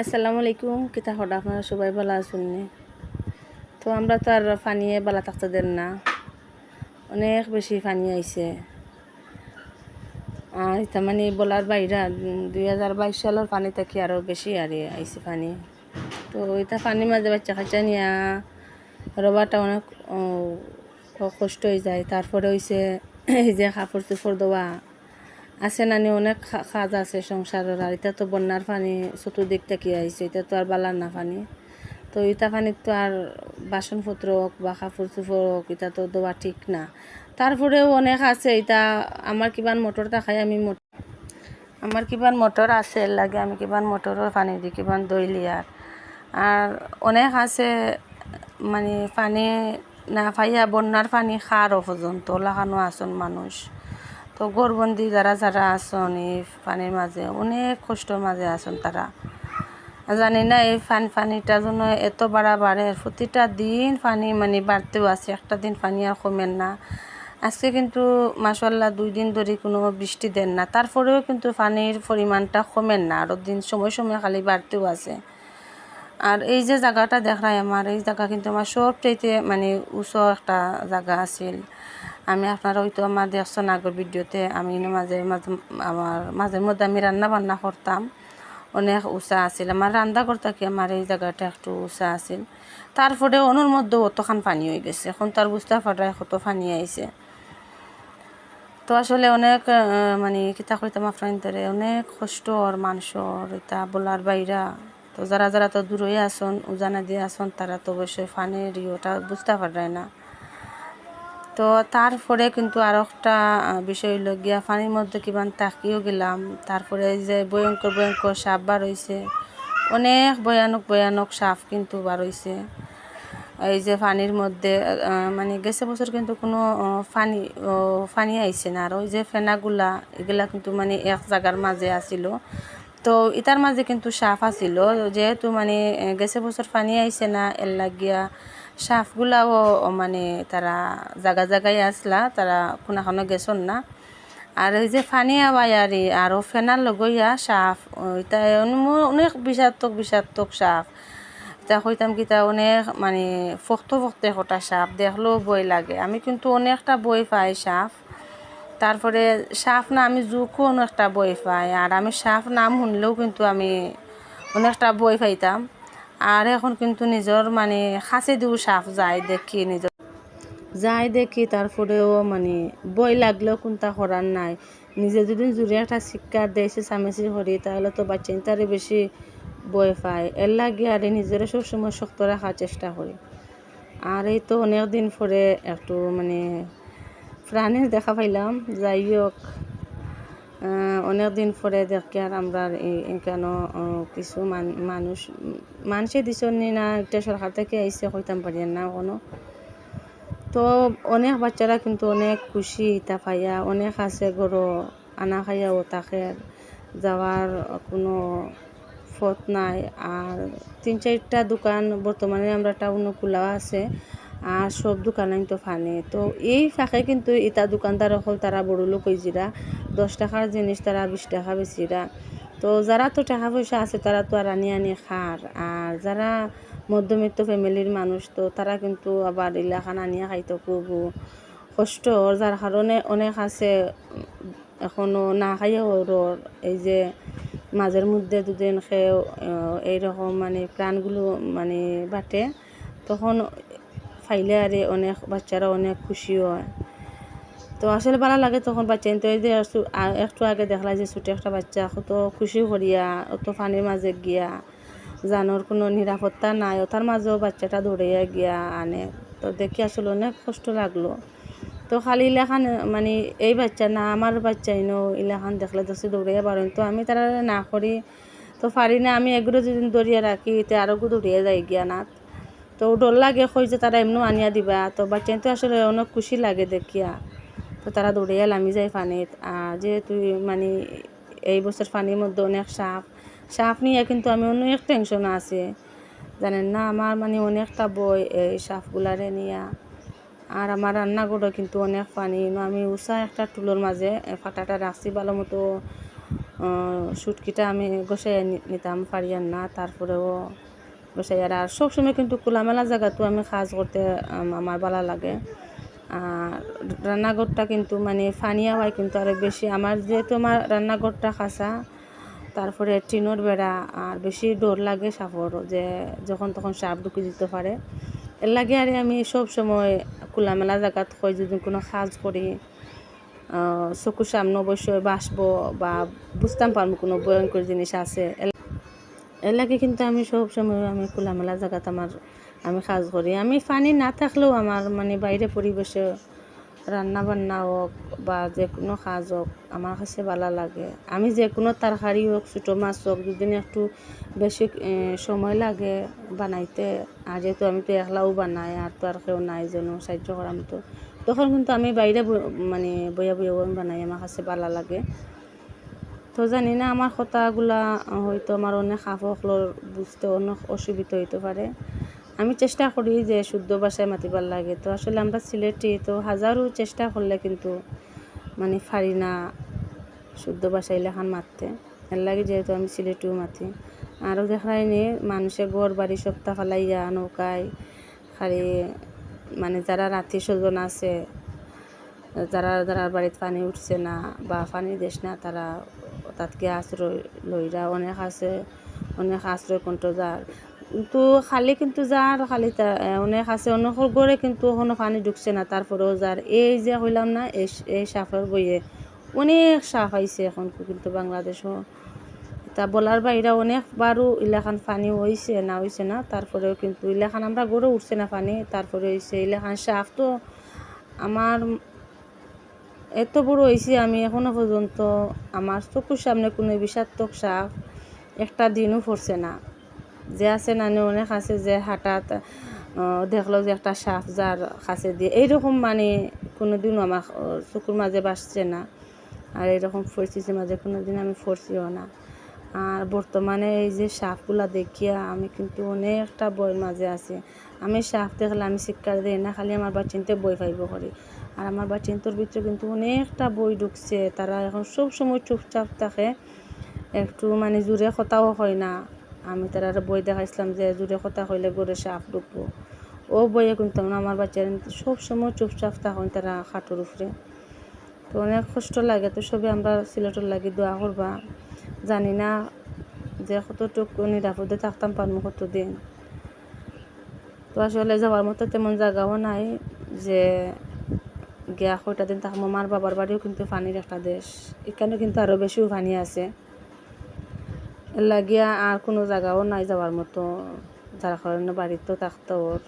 আসসালামু আলাইকুম। কিতা হঠাৎ আপনারা সবাই ভালো আছেন নি? তো আমরা তো আর পানিয়ে বালা থাকতে দেন না, অনেক বেশি পানি আইছে। আর এটা মানে বলার বাইরা 2022 সালের পানি থেকে আরও বেশি আর আইছে পানি। তো এটা পানির মাঝে বাচ্চা কাচ্চা নিয়ে রবারটা অনেক কষ্ট হয়ে যায়। তারপরে হইছে এই যে কাপড় চোপড় দেওয়া আছে নানি, অনেক কাজ আছে সংসারের। আর এটা তো বন্যার পানি চতুর্দিক থেকে আইছে, এটা তো আর বালার না পানি। তো ইটা পানির তো আর বাসনপত্র হোক বা কাপড় চোপড় হোক এটা তো দেওয়া ঠিক না। তারপরেও অনেক আছে, এটা আমার কিবান মোটর দেখাই, আমি আমার কিবান মোটর আছে লাগে, আমি কিবান মোটরের পানি দিই কিবান দইলি। আর অনেক আছে মানে পানি না পাইয়া বন্যার পানি খারও পর্যন্ত লাগানো আসন মানুষ। তো গরবন্দি যারা যারা আসন এই পানির মাঝে অনেক কষ্টর মাঝে আসন তারা। জানি না এই পানিটার জন্য এত বাড়ে, প্রতিটা দিন পানি মানে বাড়তেও আছে, একটা দিন পানি আর কমেন না। আজকে কিন্তু মাশাআল্লাহ 2 দিন ধরে কোনো বৃষ্টি দেন না, তারপরেও কিন্তু পানির পরিমাণটা কমেন না, আরও দিন সময় সময় খালি বাড়তেও আছে। আর এই যে জায়গাটা দেখায় আমার, এই জায়গা কিন্তু আমার সবচাইতে মানে উঁচু একটা জায়গা আছিল। আমি আপনারা হয়তো আমার দেখছেন আগের ভিডিওতে, আমি মাঝে মাঝে আমার মাঝের মধ্যে আমি রান্না বান্না করতাম, অনেক উঁচা আছিল আমার রান্না করতে কি আমার এই জায়গাটা একটু উঁচা আছিল। তারপরে অনুর মধ্যে অতখান পানি হয়ে গেছে, এখন তার বুঝতে পারায় কত পানি আইছে। তো আসলে অনেক মানে কিতা কইতাম আপনার অনেক কষ্ট আর মানুষের, এটা বলার বাইরা। তো যারা যারা তো দূরে আসন উজানা দিয়ে আসন তারা তো অবশ্যই পানির ওটা বুঝতে পারে না। তো তারপরে কিন্তু আর একটা বিষয় হইল গিয়া, পানির মধ্যে কিমান তাকিয়েও গেলাম। তারপরে যে ভয়ঙ্কর ভয়ঙ্কর সাপ বার হইছে, অনেক ভয়ানক ভয়ানক সাপ কিন্তু বার হইছে এই যে পানির মধ্যে। মানে গেছে বছর কিন্তু কোনো পানি আইছে না। আর ওই যে ফেনাগুলা এগুলা কিন্তু মানে এক জায়গার মাঝে আসিল, তো ইতার মাঝে কিন্তু সাপ আসিল। যেহেতু মানে গেছে বছর পানি আইছে না, এর লাগিয়া সাপগুলাও মানে তারা জায়গা জায়গায় আসলা, তারা কোনাখানো গেছন না। আর এই যে পানি আওয়াই আরও ফেনার লগইয়া সাপ, এটা অনেক বিষাক্তক সাপ। তা কইতাম কি তা অনেক মানে ফক্ত কটা সাপ দেখলেও ভয় লাগে। আমি কিন্তু অনেকটা ভয় পাই সাপ। তারপরে সাপ না আমি জুকও অনেকটা ভয় পাই, আর আমি সাপ নাম শুনলেও কিন্তু আমি অনেকটা ভয় পাইতাম। আর এখন কিন্তু নিজের মানে খাঁচে দিও সাপ যাই দেখি তারপরেও মানে ভয় লাগলেও কোনটা করার নাই। নিজে যদি জুড়ে একটা শিক্ষার দেয় চামেচি করি, তাহলে তো বাচ্চা তারে বেশি ভয় পায়। এর লাগে আর নিজেরা সবসময় শক্ত রাখার চেষ্টা করি। আর এই তো অনেক দিন পরে একটু মানে প্রাণীর দেখা পাইলাম। যাই হোক, অনেক দিন পরে দেখি আর আমরা কেন কিছু মানুষে দিছন না, একটা সরকার থেকে আইসে কইতাম পারি না কোনো। তো অনেক বাচ্চারা কিন্তু অনেক খুশি ইতা পাইয়া, অনেক আছে গরো আনা খাইয়াও তাকে যাওয়ার কোনো পথ নাই। আর 3-4টা দোকান বর্তমানে আমরা টাউনে খোলা আছে, আর সব দোকানে তো ফানে। তো এই ফাঁকে কিন্তু ইটা দোকানদার হল তারা বড় লোক হয়েছিরা, 10 টাকার জিনিস তারা 20 টাকা বেচিরা। তো যারা তো টাকা পয়সা আছে তারা তো আর আনি খার, আর যারা মধ্যবিত্ত ফ্যামিলির মানুষ তো তারা কিন্তু আবার ইলাখান আনিয়া খাইতো খুব কষ্ট। যার কারণে অনেক আছে এখনও না খাইয়া ওর এই যে মাঝের মধ্যে দুদিন খেয়ে এইরকম মানে প্রাণগুলো মানে বাটে, তখন ফাইলে আর অনেক বাচ্চারা অনেক খুশি হয়। তো আসলে ভালো লাগে তখন বাচ্চা তো এই যে একটু আগে দেখলা যে ছোটো একটা বাচ্চা কত খুশি করিয়া অত পানির মাঝে গিয়া, জানোর কোনো নিরাপত্তা নাই, ওটার মাঝেও বাচ্চাটা দৌড়াইয়া গিয়া আনে। তো দেখি আসলে অনেক কষ্ট লাগলো। তো খালি ইলাখান মানে এই বাচ্চা না, আমার বাচ্চাই ইলাখান দেখলে দোষে দৌড়াইয়া পারেন, তো আমি তারা না করি তো পারি না। আমি এগুলো যদি দৌড়িয়ে রাখি তো আরও দৌড়িয়ে যাই গিয়া না, তো ডর লাগে কই যে তারা এমনি আনিয়া দিবা। তো বাচ্চা তো আসলে অনেক খুশি লাগে দেখিয়া, তো তারা দৌড়িয়া নামি যায় পানিত। আর যেহেতু মানে এই বছর পানির মধ্যে অনেক সাপ নিয়ে কিন্তু আমি অনেক টেনশন আছে, জানেন না আমার মানে অনেকটা বই এই সাপগুলারে নিয়া। আর আমার রান্নাঘরও কিন্তু অনেক পানি, আমি উষা একটা টুলোর মাঝে ফাটাটা রাখছি ভালো মতো শুটকিটা আমি গোসাইয়া নিতাম পারিয়ার না, তারপরেও গোসাইয়ার। আর সবসময় কিন্তু খোলামেলা জায়গাতেও আমি কাজ করতে আমার ভালো লাগে। আর রান্নাঘরটা কিন্তু মানে ফানিয়া হয় কিন্তু আরও বেশি আমার, যেহেতু আমার রান্নাঘরটা খাসা, তারপরে টিনোর বেড়া, আর বেশি ডর লাগে সাপর, যে যখন তখন সাপ ঢুকে দিতে পারে। এর লাগে আর আমি সব সময় খোলামেলা জায়গাত হয় যদি কোনো কাজ করি, চকুর সামনে অবশ্যই বাসবো বা বুঝতাম পারবো কোনো ভয়ঙ্কর জিনিস আছে। এর লাগে কিন্তু আমি সব সময় আমি খোলামেলা জায়গাত আমি কাজ করি। আমি পানি না থাকলেও আমার মানে বাইরে পরিবেশে রান্না বান্না হোক বা যে কোনো কাজ হোক আমার কাছে ভালো লাগে। আমি যে কোনো তরকারি হোক, ছোটো মাছ হোক, যদি একটু বেশি সময় লাগে বানাইতে, আর যেহেতু আমি তো একলাও বানাই আর তো আর কেউ নাই যেন সাহায্য করার মতো, তখন কিন্তু আমি বাইরে মানে বইয়া বইয়া বানাই, আমার কাছে ভালো লাগে। তো জানি না আমার কথাগুলা হয়তো আমার অনেক আপকলর বুঝতে অনেক অসুবিধা হইতে পারে। আমি চেষ্টা করি যে শুদ্ধ ভাষায় মাতিবার লাগে। তো আসলে আমরা সিলেটি, তো হাজারও চেষ্টা করলে কিন্তু মানে পারি না শুদ্ধ ভাষায় লেখান মারতে। এর লাগে যেহেতু আমি সিলেটিও মাতি। আরও দেখাই নি মানুষের ঘর বাড়ি সপ্তাহ ফালাইয়া নৌকায় খালি মানে যারা আত্মীয় স্বজন আছে, যারা বাড়িতে পানি উঠছে না বা পানি দেশ না, তারা তাতকে আশ্রয় লইরা অনেক আছে, অনেক আশ্রয় কণ্ঠ যার কিন্তু খালি কিন্তু যার খালি অনেক আছে, অনেক গড়ে কিন্তু কোনো পানি ঢুকছে না, তারপরেও যার এই যে হইলাম না এই সাফের বইয়ে অনেক সাফ আইছে এখন কিন্তু বাংলাদেশও, তা বলার বাইরে অনেকবারও ইলাখান পানি হয়েছে না, তারপরেও কিন্তু ইলাখান আমরা গড়ে উঠছে না পানি, তারপরে হয়েছে ইলাখান সাফ। তো আমার এত বড় হয়েছি আমি এখনও পর্যন্ত আমার চোখের সামনে কোনো বিষাক্তক সাপ একটা দিনও পড়ছে না। যে আছে না অনেক আছে যে হঠাৎ দেখলো যে একটা সাপ যার কাছে দিয়ে এইরকম মানে কোনো দিনও আমার চোখের মাঝে বাসছে না, আর এরকম পরিস্থিতির মাঝে কোনো দিন আমি পড়ছিও না। আর বর্তমানে এই যে সাপগুলা দেখিয়া আমি কিন্তু অনেকটা বইয়ের মাঝে আছি। আমি সাপ দেখলে আমি শিক্ষা দিই না, খালি আমার বাচ্চিনতে বই পাইব করি। আর আমার বাচ্চিন্তর ভিতরে কিন্তু অনেকটা বই ঢুকছে, তারা এখন সব সময় চুপচাপ থাকে, একটু মানে জোরে কথাও হয় না। আমি তারা বই দেখাইছিলাম যে জোরে কথা হইলে গড়ে সাপ ঢুকবো, ও বইয়ে কিন্তু আমার বাচ্চারা সব সময় চুপচাপ থাকেন তারা খাটোর উপরে। তো অনেক কষ্ট লাগে। তো সবই আমরা সিলেটের লাগে দোয়া করবা। জানি না যে কতটুকু নিরাপদে থাকতাম পারবো কতদিন। তো আসলে যাওয়ার মতো তেমন জায়গাও নাই যে গিয়া কয়টা দিন থাকবো। মার বাবার বাড়িও কিন্তু পানির একটা দেশ, এখানে কিন্তু আরও বেশিও পানি আছে। এর লাগিয়া আর কোনো জায়গাও নাই যাওয়ার মতো, যার কারণে বাড়িতেও থাকতে ওর।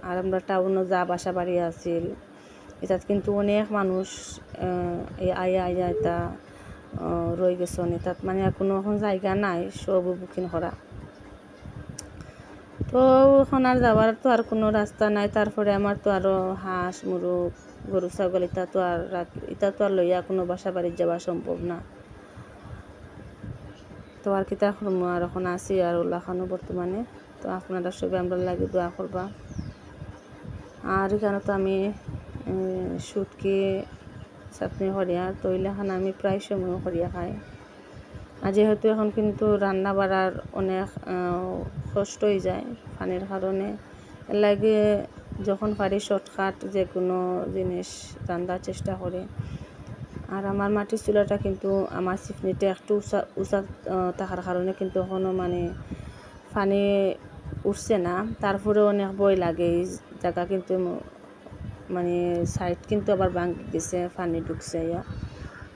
আর আমরা টাউনও যা বাসা বাড়ি আছিল, এটাত কিন্তু অনেক মানুষ আয়া এটা রয়ে গেছেন, এটাত মানে আর কোনো এখন জায়গা নাই, সব বুকিং করা। তো এখন আর যাওয়ার তো আর কোনো রাস্তা নাই। তারপরে আমার তো আরও হাঁস মুরগ গরু ছাগল এটা তো আর লইয়া কোনো বাসা বাড়ি যাওয়া সম্ভব না। তো আর কিতা করবো, আর এখন আসি আর ওলাখানো বর্তমানে। তো আপনারা সবাই আমরা লাগে দোয়া করবা। আর এখানে তো আমি শুটকি চাটনি করিয়া, তো এলাখান আমি প্রায় সময় করিয়া খাই। আর যেহেতু এখন কিন্তু রান্না বাড়ার অনেক কষ্ট হয়ে যায় পানির কারণে, এর লাগে যখন পারি শর্টকাট যে কোনো জিনিস রান্নার চেষ্টা করি। আর আমার মাটির চুলাটা কিন্তু আমার চিফনিতে একটু উঁচা থাকার কারণে কিন্তু এখনও মানে পানি উঠছে না, তারপরে অনেক ভয় লাগে। এই জায়গা কিন্তু মানে সাইড কিন্তু আবার ভাঙি গেছে, পানি ঢুকছে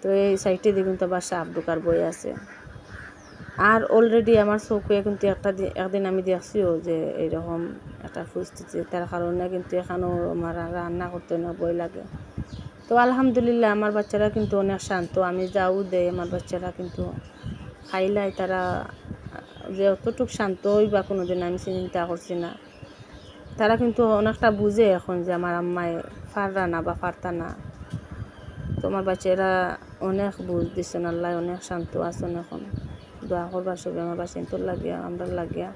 তো এই সাইডে দিয়ে কিন্তু আবার সাপ ঢুকার বই আছে। আর অলরেডি আমার চোখে কিন্তু একদিন আমি দেখছিও যে এইরকম একটা পরিস্থিতি, তার কারণে কিন্তু এখানেও আমার রান্না করতে না ভয় লাগে। তো আলহামদুলিল্লাহ আমার বাচ্চারা কিন্তু অনেক শান্ত, আমি যাও দেয় আমার বাচ্চারা কিন্তু খাইলাই, তারা যে অতটুক শান্ত বা কোনো দিন আমি চিন্তা করছি না। তারা কিন্তু অনেকটা বুঝে এখন যে আমার আম্মায় পাররা না বা পারতা না। তো আমার বাচ্চারা অনেক বুঝ দিচ্ছেন, আল্লাহ অনেক শান্ত আছেন এখন। দোয়া করবার সবাই আমার বাসিন্তর লাগিয়া, আমরা লাগিয়া,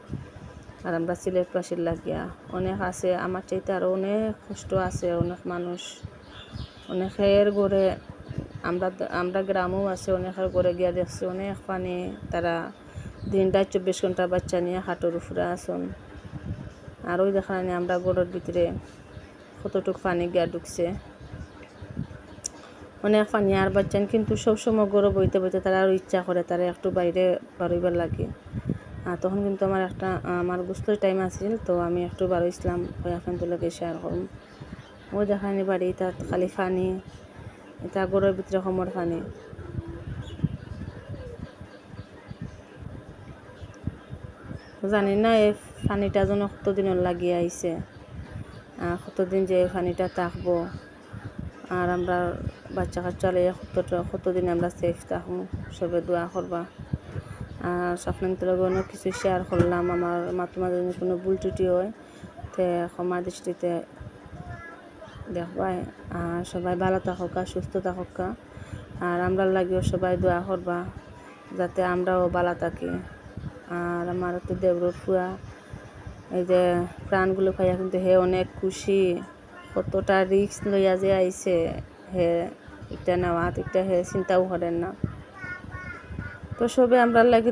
আর আমরা সিলেটবাসীর লাগিয়া। অনেক আছে আমার চাইতে আরও অনেক কষ্ট আছে, অনেক মানুষ অনেকের ঘরে আমরা গ্রামেও আছে, অনেকের ঘরে গিয়া দেখছি অনেক পানি। তারা দিনটা 24 ঘন্টা বাচ্চা নিয়ে হাঁটুর উপরে আসুন। আর ওই দেখানি আমরা ঘরের ভিতরে কতটুকু পানি গিয়া ঢুকছে, অনেক পানি। আর বাচ্চান কিন্তু সবসময় গরু বইতে বইতে তারা আরও ইচ্ছা করে তারা একটু বাইরে বাড়ইবার লাগে। আর তখন কিন্তু আমার গোসলের টাইম আছিল, তো আমি একটু বাড়াইছিলাম আপনাদের লোকে শেয়ার করুন। ওই দেখানি বাড়ি তার খালি পানি, এটা গরুর ভিতরে সমর পানি। জানি না এই পানিটা যেন কতদিনের লাগিয়ে আইছে, কতদিন যে পানিটা থাকবো। আর আমরা বাচ্চা কাচ্চা লইয়া কতদিন আমরা সেফ থাকবো, সবে দোয়া করবা। আর আপনাদের লগে অনেক কিছু শেয়ার করলাম, আমার মাঝে যদি কোনো ভুল ত্রুটি হয় তে ক্ষমা দৃষ্টিতে দেখবাই। আর সবাই ভালো থাকা, সুস্থ থাকা। আর আমরা লাগিও সবাই দোয়া করবা যাতে আমরাও ভালো থাকি। আর আমার তো দেবর ফুয়া এই যে প্রাণগুলো খাইয়া কিন্তু হে অনেক খুশি, কতটা রিস্ক লইয়া যে আইছে হে এটা নেওয়া, এটা হে চিন্তাও করেন না। তো সবে আমরা লাগি